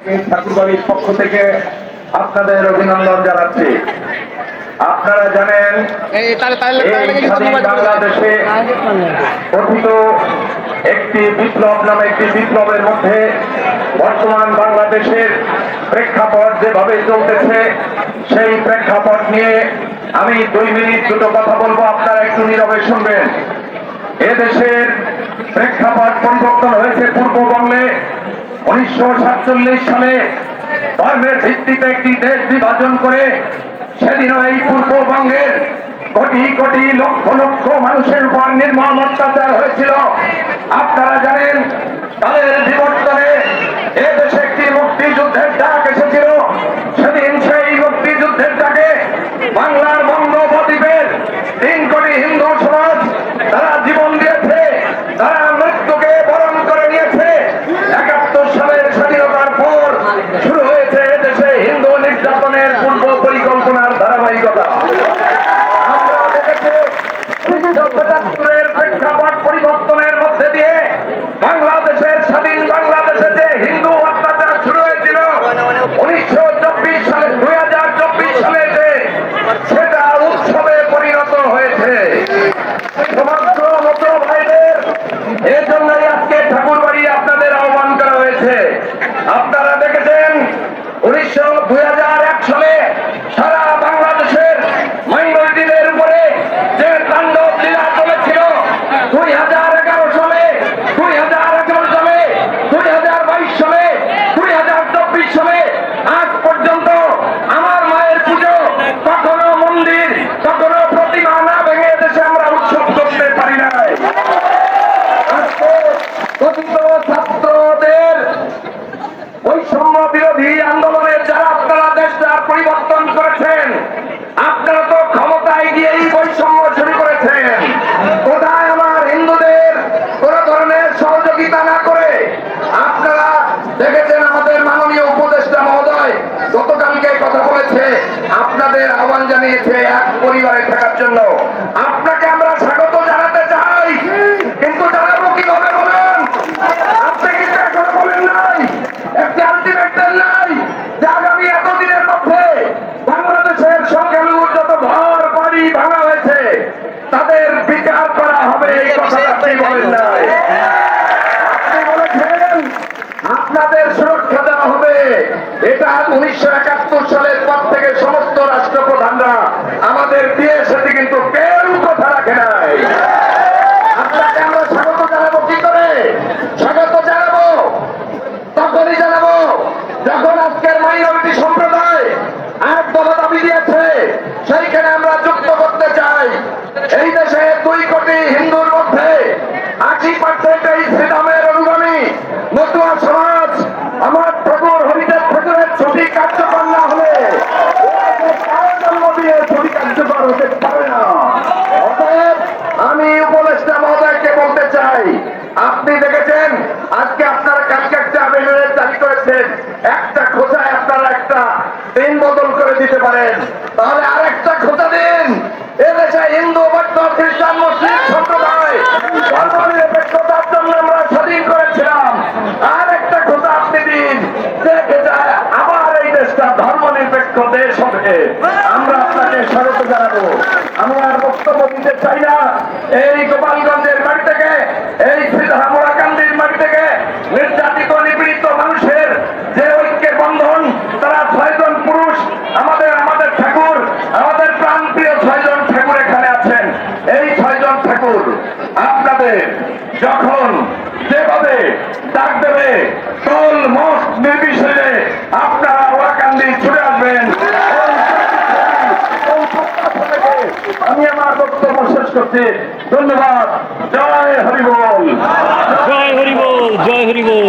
ঠাকুরবাড়ির পক্ষ থেকে আপনাদের অভিনন্দন জানাচ্ছি। আপনারা জানেন বাংলাদেশে গঠিত একটি বিপ্লব নামে একটি বিপ্লবের মধ্যে বর্তমান বাংলাদেশের প্রেক্ষাপট যেভাবে চলতেছে সেই প্রেক্ষাপট নিয়ে আমি 2 মিনিট দুটো কথা বলবো, আপনারা একটু নীরবে শুনবেন। এদেশের প্রেক্ষাপট পরিবর্তন হয়েছে পূর্ববঙ্গে 1947 সালে ধর্মের ভিত্তিতে একটি দেশ বিভাজন করে সেদিনও এই পূর্ববঙ্গের কোটি কোটি লক্ষ লক্ষ মানুষের উপর নির্মম অত্যাচার হয়েছিল। আপনারা জানেন তাদের বিবর্তনে এদেশে একটি মুক্তিযুদ্ধের ডাক এসেছিল। সেদিন সেই মুক্তিযুদ্ধের ডাকে বাংলার বঙ্গোপদ্বীপের 3 কোটি হিন্দু সমাজ তারা জীবন দিয়েছে, তারা মৃত্যুকে বরণ করে নিয়েছে। 71 সালের স্বাধীনতার পর শুরু হয়েছে এদেশে হিন্দু নির্যাতনের পূর্ব পরিকল্পনার ধারাবাহিকতা। আমরা দেখেছি 1975-এর প্রেক্ষাপট পরিবর্তনের মধ্যে দিয়ে বাংলাদেশের স্বাধীন বাংলাদেশে যে হিন্দু অত্যাচার শুরু হয়েছিল 1924 সালে 2024 সালে যে সেটা উৎসবে পরিণত হয়েছে। সমস্ত মতো ভাইদের এর জন্যই আজকে ঠাকুরবাড়ি আপনাদের আহ্বান করা হয়েছে। আপনারা দেখেছেন 2001 সালে সারা বাংলাদেশের মাইনরিটিদের উপরে যে তাণ্ডব লীলা চলেছিল, 2011 সালে, 2018 সালে, 2022 সালে, 2024 সালে আজ পর্যন্ত আমার মায়ের পুজো কখনো মন্দির কখনো প্রতিমা না ভেঙে দেশে আমরা উৎসব করতে পারি নাই। কথিত ছাত্রদের বৈষম্য বিরোধী আন্দোলনের যারা আপনারা দেশটা পরিবর্তন করেছেন, আপনারা তো ক্ষমতায় গিয়েই বৈষম্য শুরু করেছেন। কোথায় আমার হিন্দুদের কোন ধরনের সহযোগিতা না করে আপনারা দেখেছেন আমাদের মাননীয় উপদেষ্টা মহোদয় গতকালকে কথা বলেছে, আপনাদের আহ্বান জানিয়েছে এক পরিবারে থাকার জন্য। আপনাকে আমরা স্বাগত জানাতে চাই, কিন্তু জানাবো কিভাবে বলেন? আপনি কিন্তু এখনো বলেন নাই, একটি আলটিমেট দেন নাই যে আগামী এতদিনের মধ্যে বাংলাদেশের সংখ্যালঘুর যত ঘর বাড়ি ভাঙা হয়েছে তাদের বিচার করা হবে। এই কথা আপনি বলেন নাই। আপনি বলেছেন আপনাদের সুরক্ষা দেওয়া হবে। এটা 1971 সালের পর থেকে সমস্ত রাষ্ট্রপ্রধানরা আমাদের দিয়েছে, কিন্তু কেউ কথা রাখে নাই। আপনাকে আমরা স্বাগত জানাবো কি করে? স্বাগত জানাবো তখনই জানাবো যখন আজকের মাইনরিটি সম্প্রদায় এক দফা দাবি দিয়েছে, সেইখানে আমরা যুক্ত করতে চাই। এই দেশে 2 কোটি হিন্দুর মধ্যে 80% এই শ্রীরামের অনুগামী মতুয়া সমাজ। আমার ঠাকুর হরিদেব ঠাকুরের ছবি কার্যকর না হলে জন্ম দিয়ে ছবি কার্যকর হতে পারে না। অতএব আমি উপদেষ্টা মহোদয়কে বলতে চাই, আপনি দেখেছেন আজকে আপনারা কালকে একটা আবেদনের দাবি করেছেন, একটা খোঁজায় আপনারা একটা দিন বদল করে দিতে পারেন, তাহলে আর একটা খোঁজা দিন। এদেশে হিন্দু বৌদ্ধ খ্রিস্টান মুসলিম সম্প্রদায় ধর্মনিরপেক্ষতার জন্য আমরা স্বাধীন করেছিলাম, আর একটা খোঁজা আপনি দিন, দেখে যায় আবার এই দেশটা ধর্মনিরপেক্ষ দেশ হবে। আমরা আপনাকে স্বাগত জানাবো। আমি আর বক্তব্য দিতে চাই না। এই গোপালগঞ্জের বাড়ি থেকে, এই মোড়াকান্দির বাড়ি থেকে নির্যাতিত নিপীড়িত মানুষের যে ঐক্যের বন্ধন, তারা 6 জন পুরুষ, আমাদের ঠাকুর, আমাদের প্রাণপ্রিয় 6 জন ঠাকুর এখানে আছেন। এই 6 জন ঠাকুর আপনাদের যখন যেভাবে ডাক দেবে দল মত নির্বিশেষে আপনারা ওয়াকান্দি ছুটে আসবেন। আমি আমার বক্তব্য শেষ করছি। ধন্যবাদ। জয় হরিবোল, জয় হরিবোল, জয় হরিবোল।